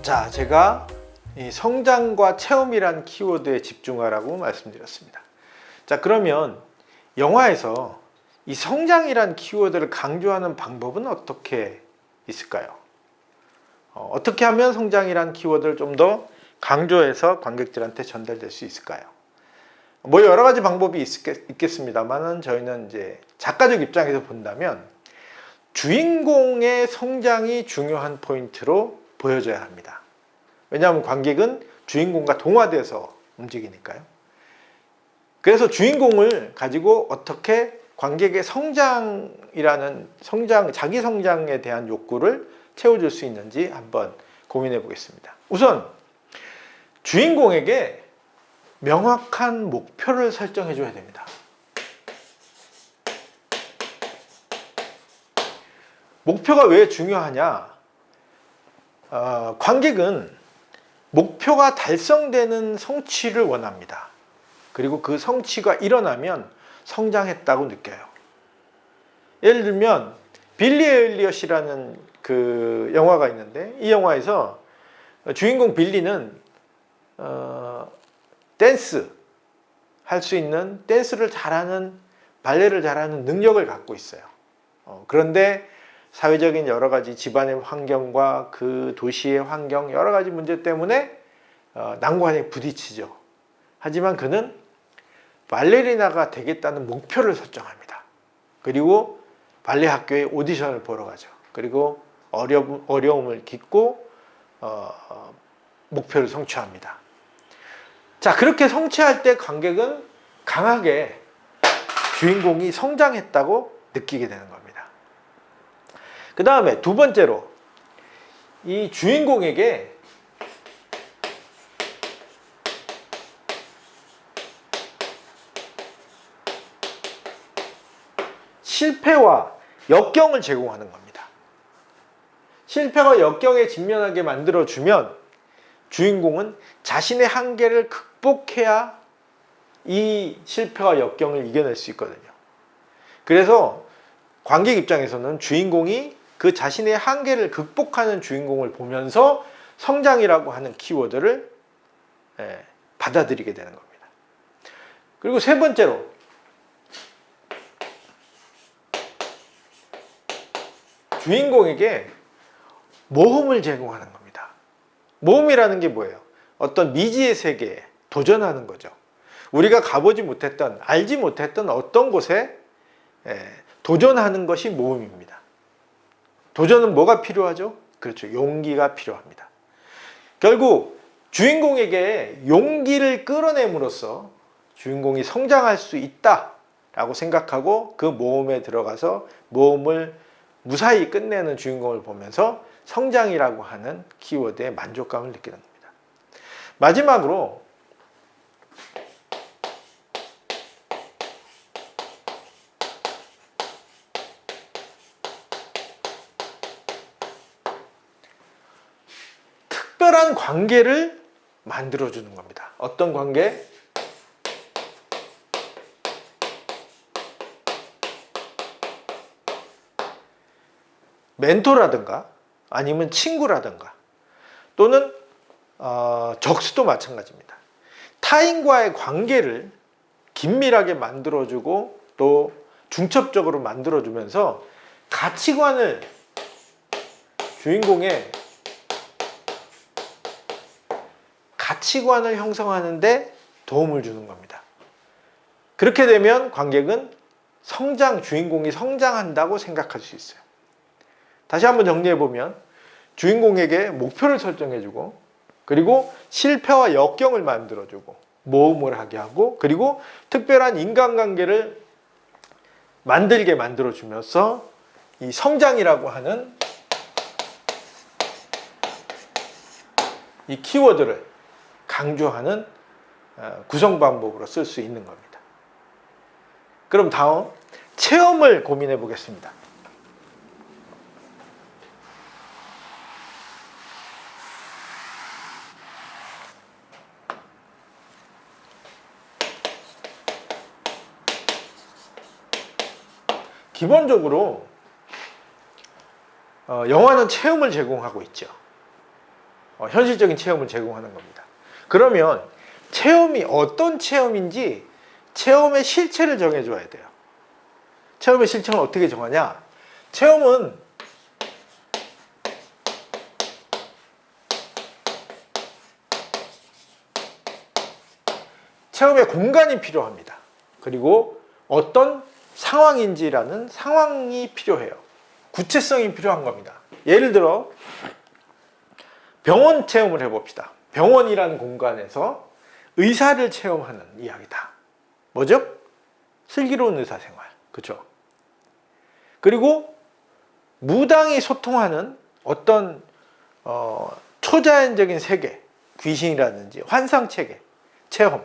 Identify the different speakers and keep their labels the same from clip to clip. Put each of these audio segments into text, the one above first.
Speaker 1: 자, 제가 이 성장과 체험이란 키워드에 집중하라고 말씀드렸습니다. 자, 그러면 영화에서 이 성장이란 키워드를 강조하는 방법은 어떻게 있을까요? 어떻게 하면 성장이란 키워드를 좀 더 강조해서 관객들한테 전달될 수 있을까요? 뭐 여러 가지 방법이 있겠습니다만은 저희는 이제 작가적 입장에서 본다면 주인공의 성장이 중요한 포인트로 보여져야 합니다. 왜냐하면 관객은 주인공과 동화돼서 움직이니까요. 그래서 주인공을 가지고 어떻게 관객의 성장이라는 자기 성장에 대한 욕구를 채워줄 수 있는지 한번 고민해 보겠습니다. 우선 주인공에게 명확한 목표를 설정해 줘야 됩니다. 목표가 왜 중요하냐? 관객은 목표가 달성되는 성취를 원합니다. 그리고 그 성취가 일어나면 성장했다고 느껴요. 예를 들면 빌리 엘리엇이라는 그 영화가 있는데, 이 영화에서 주인공 빌리는 댄스 할 수 있는, 댄스를 잘하는, 발레를 잘하는 능력을 갖고 있어요. 그런데 사회적인 여러 가지 집안의 환경과 그 도시의 환경, 여러 가지 문제 때문에 난관에 부딪히죠. 하지만 그는 발레리나가 되겠다는 목표를 설정합니다. 그리고 발레 학교에 오디션을 보러 가죠. 그리고 어려움을 딛고 목표를 성취합니다. 자, 그렇게 성취할 때 관객은 강하게 주인공이 성장했다고 느끼게 되는 겁니다. 그 다음에 두 번째로, 이 주인공에게 실패와 역경을 제공하는 겁니다. 실패와 역경에 직면하게 만들어주면 주인공은 자신의 한계를 극복해야 이 실패와 역경을 이겨낼 수 있거든요. 그래서 관객 입장에서는 주인공이 그 자신의 한계를 극복하는 주인공을 보면서 성장이라고 하는 키워드를 받아들이게 되는 겁니다. 그리고 세 번째로, 주인공에게 모험을 제공하는 겁니다. 모험이라는 게 뭐예요? 어떤 미지의 세계에 도전하는 거죠. 우리가 가보지 못했던, 알지 못했던 어떤 곳에 도전하는 것이 모험입니다. 도전은 뭐가 필요하죠? 그렇죠. 용기가 필요합니다. 결국 주인공에게 용기를 끌어냄으로써 주인공이 성장할 수 있다라고 생각하고 그 모험에 들어가서 모험을 무사히 끝내는 주인공을 보면서 성장이라고 하는 키워드에 만족감을 느끼는 겁니다. 마지막으로 특별한 관계를 만들어주는 겁니다. 어떤 관계? 멘토라든가 아니면 친구라든가 또는 적수도 마찬가지입니다. 타인과의 관계를 긴밀하게 만들어주고 또 중첩적으로 만들어주면서 가치관을, 주인공의 가치관을 형성하는 데 도움을 주는 겁니다. 그렇게 되면 관객은 주인공이 성장한다고 생각할 수 있어요. 다시 한번 정리해보면 주인공에게 목표를 설정해주고, 그리고 실패와 역경을 만들어주고, 모험을 하게 하고, 그리고 특별한 인간관계를 만들게 만들어주면서 이 성장이라고 하는 이 키워드를 강조하는 구성 방법으로 쓸 수 있는 겁니다. 그럼 다음 체험을 고민해 보겠습니다. 기본적으로 영화는 체험을 제공하고 있죠. 현실적인 체험을 제공하는 겁니다. 그러면 체험이 어떤 체험인지 체험의 실체를 정해줘야 돼요. 체험의 실체는 어떻게 정하냐? 체험은 체험의 공간이 필요합니다. 그리고 어떤 상황인지라는 상황이 필요해요. 구체성이 필요한 겁니다. 예를 들어 병원 체험을 해봅시다. 병원이라는 공간에서 의사를 체험하는 이야기다. 뭐죠? 슬기로운 의사생활. 그죠? 그리고 무당이 소통하는 어떤 초자연적인 세계, 귀신이라든지 환상체계, 체험,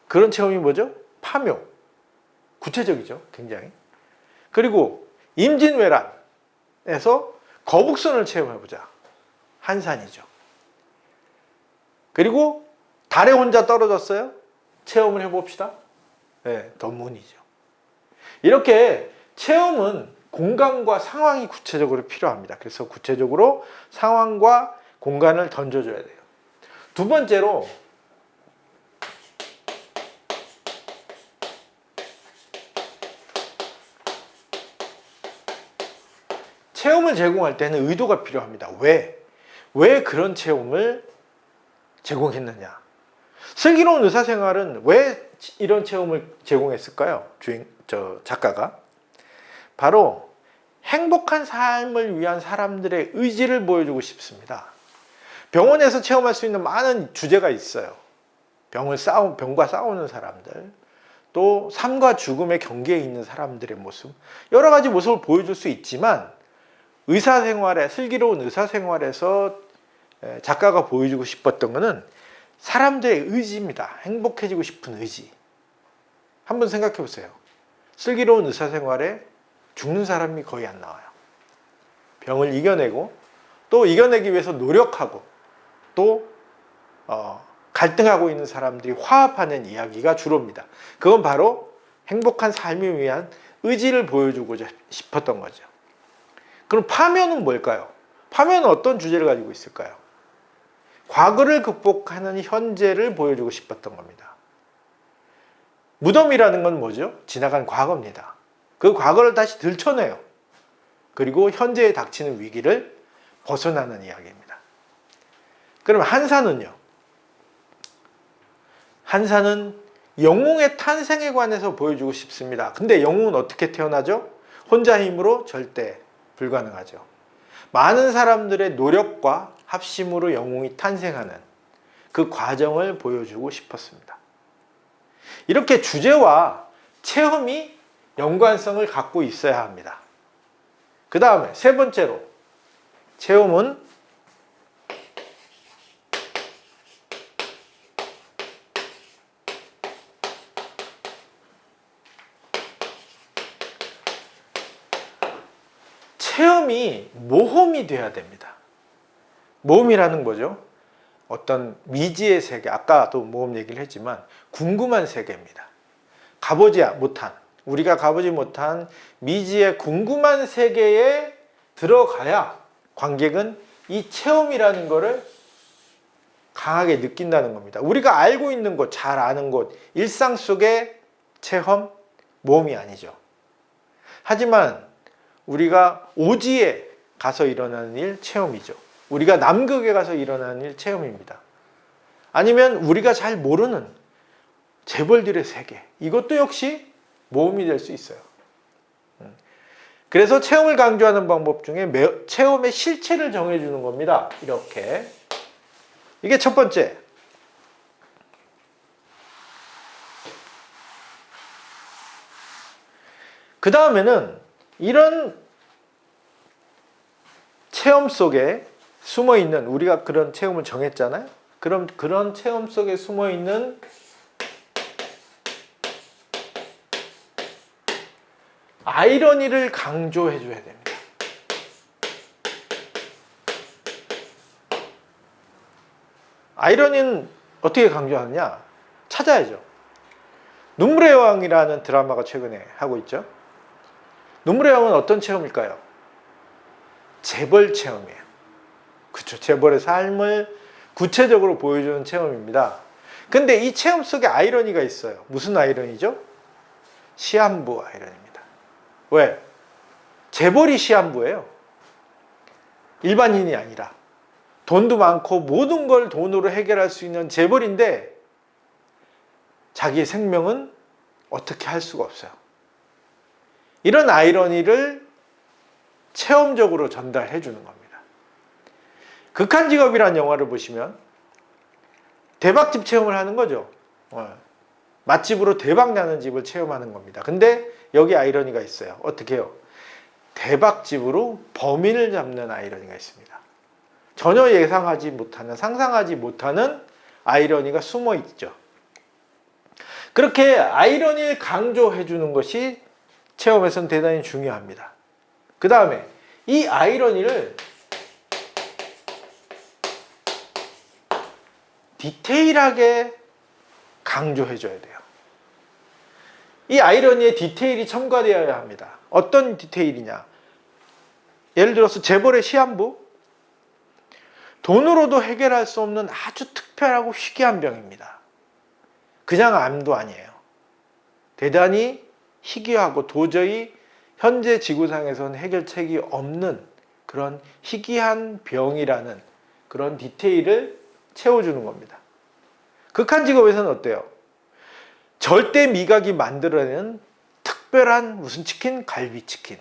Speaker 1: 그런 체험이 뭐죠? 파묘. 구체적이죠, 굉장히. 그리고 임진왜란에서 거북선을 체험해보자. 한산이죠. 그리고 달에 혼자 떨어졌어요? 체험을 해봅시다. 네, 던문이죠. 이렇게 체험은 공간과 상황이 구체적으로 필요합니다. 그래서 구체적으로 상황과 공간을 던져줘야 돼요. 두 번째로 체험을 제공할 때는 의도가 필요합니다. 왜 그런 체험을 제공했느냐? 슬기로운 의사생활은 왜 이런 체험을 제공했을까요? 작가가 바로 행복한 삶을 위한 사람들의 의지를 보여주고 싶습니다. 병원에서 체험할 수 있는 많은 주제가 있어요. 병과 싸우는 사람들, 또 삶과 죽음의 경계에 있는 사람들의 모습, 여러 가지 모습을 보여줄 수 있지만 슬기로운 의사생활에서 작가가 보여주고 싶었던 것은 사람들의 의지입니다. 행복해지고 싶은 의지. 한번 생각해 보세요. 슬기로운 의사생활에 죽는 사람이 거의 안 나와요. 병을 이겨내고 또 이겨내기 위해서 노력하고 또 갈등하고 있는 사람들이 화합하는 이야기가 주로입니다. 그건 바로 행복한 삶을 위한 의지를 보여주고 싶었던 거죠. 그럼 파묘는 뭘까요? 파묘는 어떤 주제를 가지고 있을까요? 과거를 극복하는 현재를 보여주고 싶었던 겁니다. 무덤이라는 건 뭐죠? 지나간 과거입니다. 그 과거를 다시 들춰내요. 그리고 현재에 닥치는 위기를 벗어나는 이야기입니다. 그럼 한산은요? 한산은 영웅의 탄생에 관해서 보여주고 싶습니다. 근데 영웅은 어떻게 태어나죠? 혼자 힘으로 절대 불가능하죠. 많은 사람들의 노력과 합심으로 영웅이 탄생하는 그 과정을 보여주고 싶었습니다. 이렇게 주제와 체험이 연관성을 갖고 있어야 합니다. 그 다음에 세 번째로 체험은 체험이 모험이 돼야 됩니다. 모험이라는 거죠. 어떤 미지의 세계, 아까도 모험 얘기를 했지만 궁금한 세계입니다. 우리가 가보지 못한 미지의 궁금한 세계에 들어가야 관객은 이 체험이라는 것을 강하게 느낀다는 겁니다. 우리가 알고 있는 곳, 잘 아는 곳, 일상 속의 체험, 모험이 아니죠. 하지만 우리가 오지에 가서 일어나는 일, 체험이죠. 우리가 남극에 가서 일어나는 일, 체험입니다. 아니면 우리가 잘 모르는 재벌들의 세계, 이것도 역시 모험이 될 수 있어요. 그래서 체험을 강조하는 방법 중에 체험의 실체를 정해주는 겁니다. 이렇게. 이게 첫 번째. 그 다음에는 이런 체험 속에 숨어있는, 우리가 그런 체험을 정했잖아요. 그럼 그런 체험 속에 숨어있는 아이러니를 강조해 줘야 됩니다. 아이러니는 어떻게 강조하느냐? 찾아야죠. 눈물의 여왕이라는 드라마가 최근에 하고 있죠. 눈물의 여왕은 어떤 체험일까요? 재벌 체험이에요. 그쵸. 재벌의 삶을 구체적으로 보여주는 체험입니다. 근데 이 체험 속에 아이러니가 있어요. 무슨 아이러니죠? 시한부 아이러니입니다. 왜? 재벌이 시한부예요. 일반인이 아니라. 돈도 많고 모든 걸 돈으로 해결할 수 있는 재벌인데 자기의 생명은 어떻게 할 수가 없어요. 이런 아이러니를 체험적으로 전달해 주는 겁니다. 극한직업이라는 영화를 보시면 대박집 체험을 하는 거죠. 맛집으로 대박 나는 집을 체험하는 겁니다. 근데 여기 아이러니가 있어요. 어떻게 해요? 대박집으로 범인을 잡는 아이러니가 있습니다. 전혀 예상하지 못하는, 상상하지 못하는 아이러니가 숨어 있죠. 그렇게 아이러니를 강조해 주는 것이 체험에서는 대단히 중요합니다. 그 다음에 이 아이러니를 디테일하게 강조해 줘야 돼요. 이 아이러니에 디테일이 첨가되어야 합니다. 어떤 디테일이냐? 예를 들어서 재벌의 시한부, 돈으로도 해결할 수 없는 아주 특별하고 희귀한 병입니다. 그냥 암도 아니에요. 대단히 희귀하고 도저히 현재 지구상에서는 해결책이 없는 그런 희귀한 병이라는 그런 디테일을 채워주는 겁니다. 극한직업에서는 어때요? 절대 미각이 만들어내는 특별한 무슨 치킨? 갈비치킨.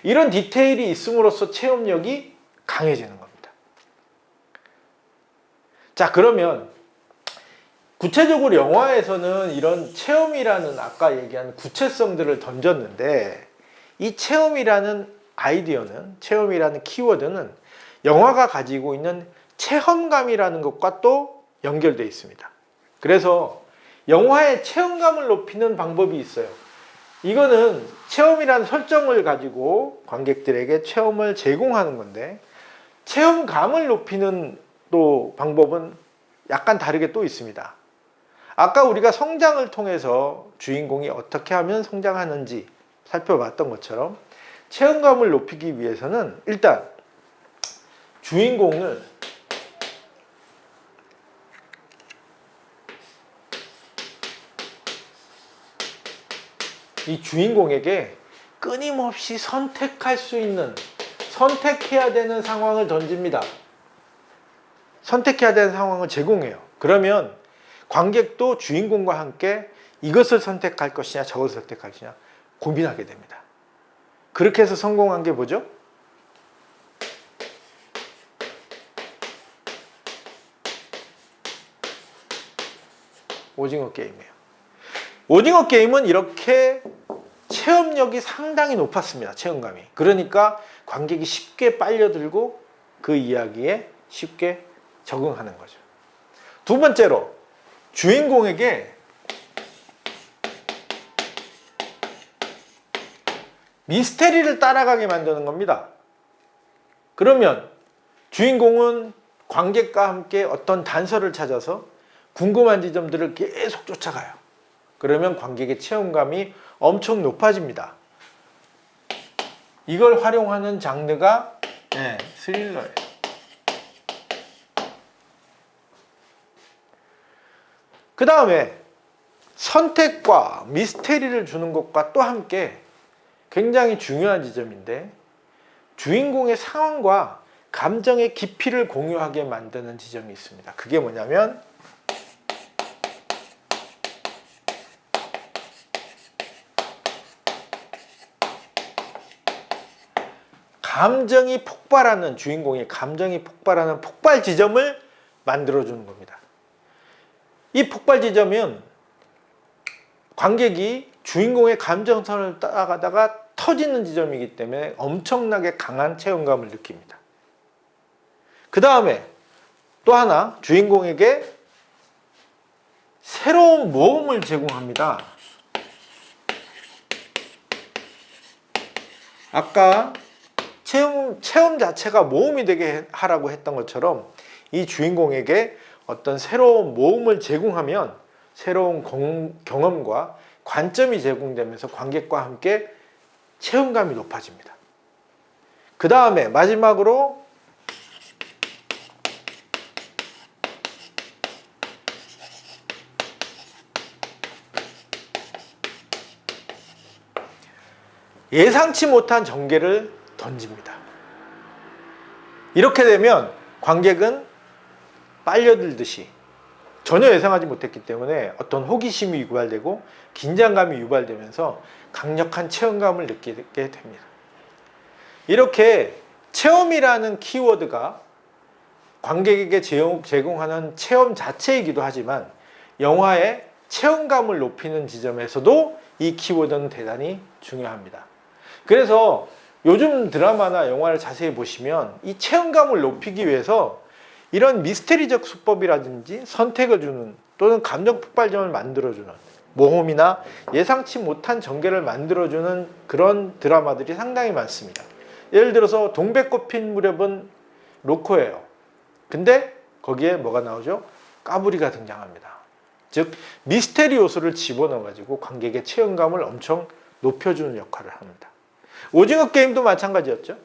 Speaker 1: 이런 디테일이 있음으로써 체험력이 강해지는 겁니다. 자, 그러면 구체적으로 영화에서는 이런 체험이라는 아까 얘기한 구체성들을 던졌는데 이 체험이라는 아이디어는, 체험이라는 키워드는 영화가 가지고 있는 체험감이라는 것과 또 연결되어 있습니다. 그래서 영화의 체험감을 높이는 방법이 있어요. 이거는 체험이라는 설정을 가지고 관객들에게 체험을 제공하는 건데 체험감을 높이는 또 방법은 약간 다르게 또 있습니다. 아까 우리가 성장을 통해서 주인공이 어떻게 하면 성장하는지 살펴봤던 것처럼 체험감을 높이기 위해서는 일단 주인공을 이 주인공에게 끊임없이 선택할 수 있는, 선택해야 되는 상황을 던집니다. 선택해야 되는 상황을 제공해요. 그러면 관객도 주인공과 함께 이것을 선택할 것이냐 저것을 선택할 것이냐 고민하게 됩니다. 그렇게 해서 성공한 게 뭐죠? 오징어 게임이에요. 오징어 게임은 이렇게 체험력이 상당히 높았습니다. 체험감이. 그러니까 관객이 쉽게 빨려들고 그 이야기에 쉽게 적응하는 거죠. 두 번째로 주인공에게 미스테리를 따라가게 만드는 겁니다. 그러면 주인공은 관객과 함께 어떤 단서를 찾아서 궁금한 지점들을 계속 쫓아가요. 그러면 관객의 체험감이 엄청 높아집니다. 이걸 활용하는 장르가 스릴러예요. 그 다음에 선택과 미스테리를 주는 것과 또 함께 굉장히 중요한 지점인데 주인공의 상황과 감정의 깊이를 공유하게 만드는 지점이 있습니다. 그게 뭐냐면 감정이 폭발하는, 주인공의 감정이 폭발하는 폭발 지점을 만들어주는 겁니다. 이 폭발 지점은 관객이 주인공의 감정선을 따라가다가 터지는 지점이기 때문에 엄청나게 강한 체험감을 느낍니다. 그 다음에 또 하나 주인공에게 새로운 모험을 제공합니다. 아까 체험 자체가 모험이 되게 하라고 했던 것처럼 이 주인공에게 어떤 새로운 모험을 제공하면 새로운 경험과 관점이 제공되면서 관객과 함께 체험감이 높아집니다. 그 다음에 마지막으로 예상치 못한 전개를 던집니다. 이렇게 되면 관객은 빨려들듯이 전혀 예상하지 못했기 때문에 어떤 호기심이 유발되고 긴장감이 유발되면서 강력한 체험감을 느끼게 됩니다. 이렇게 체험이라는 키워드가 관객에게 제공하는 체험 자체이기도 하지만 영화의 체험감을 높이는 지점에서도 이 키워드는 대단히 중요합니다. 그래서 요즘 드라마나 영화를 자세히 보시면 이 체험감을 높이기 위해서 이런 미스테리적 수법이라든지 선택을 주는 또는 감정 폭발점을 만들어주는 모험이나 예상치 못한 전개를 만들어주는 그런 드라마들이 상당히 많습니다. 예를 들어서 동백꽃 핀 무렵은 로코예요. 근데 거기에 뭐가 나오죠? 까불이가 등장합니다. 즉 미스테리 요소를 집어넣어 가지고 관객의 체험감을 엄청 높여주는 역할을 합니다. 오징어 게임도 마찬가지였죠.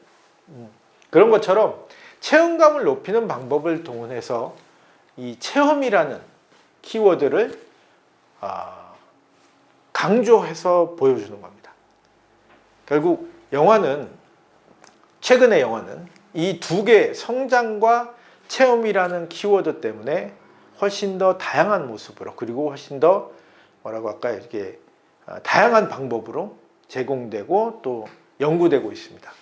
Speaker 1: 그런 것처럼 체험감을 높이는 방법을 동원해서 이 체험이라는 키워드를 강조해서 보여주는 겁니다. 결국 최근의 영화는 이 두 개, 성장과 체험이라는 키워드 때문에 훨씬 더 다양한 모습으로, 그리고 훨씬 더 이렇게 다양한 방법으로 제공되고 또 연구되고 있습니다.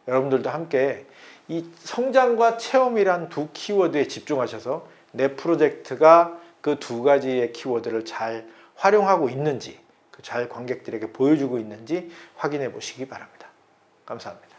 Speaker 1: 여러분들도 함께 이 성장과 체험이란 두 키워드에 집중하셔서 내 프로젝트가 그 두 가지의 키워드를 잘 활용하고 있는지, 잘 관객들에게 보여주고 있는지 확인해 보시기 바랍니다. 감사합니다.